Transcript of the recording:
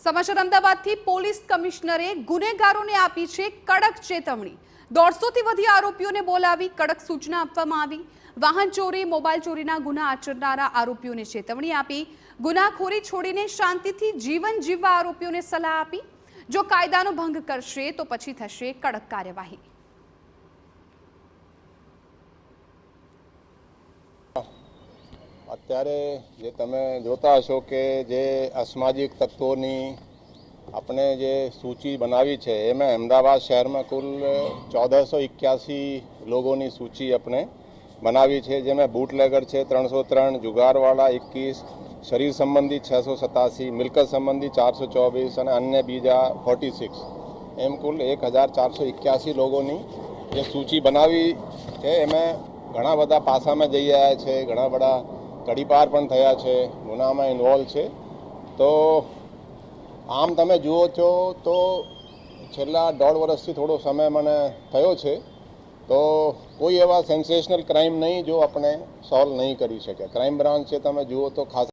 સમાચાર અમદાવાદથી પોલીસ કમિશનરે ગુનેગારોને આપી છે કડક ચેતવણી। 150 થી વધુ આરોપીઓને બોલાવી કડક સૂચના આપવામાં આવી। વાહન ચોરી, મોબાઈલ ચોરીના ગુના આચરનારા આરોપીઓને ચેતવણી આપી। ગુનાખોરી છોડીને શાંતિથી જીવન જીવવા આરોપીઓને સલાહ આપી। જો કાયદાનો ભંગ કરશે તો પછી થશે કડક કાર્યવાહી। અત્યારે જે તમે જોતા હશો કે જે અસામાજિક તત્વોની આપણે જે સૂચિ બનાવી છે એમાં અમદાવાદ શહેરમાં કુલ 1481 લોકોની સૂચિ આપણે બનાવી છે, જેમાં બૂટલેગર છે 303, જુગારવાળા 21, શરીર સંબંધી 687, મિલકત સંબંધી 424 અને અન્ય બીજા 46, એમ કુલ 1481 લોકોની જે સૂચિ બનાવી છે। એમાં ઘણા બધા પાસામાં જઈ રહ્યા છે, ઘણા બધા કડીપાર પણ થયા છે, ગુનામાં ઇન્વોલ્વ છે। તો આમ તમે જુઓ છો તો છેલ્લા 1.5 વર્ષથી થોડો સમય મને થયો છે, તો કોઈ એવા સેન્સેશનલ ક્રાઇમ નહીં જો આપણે સોલ્વ નહીં કરી શકે। ક્રાઇમ બ્રાન્ચ છે તમે જુઓ તો ખાસ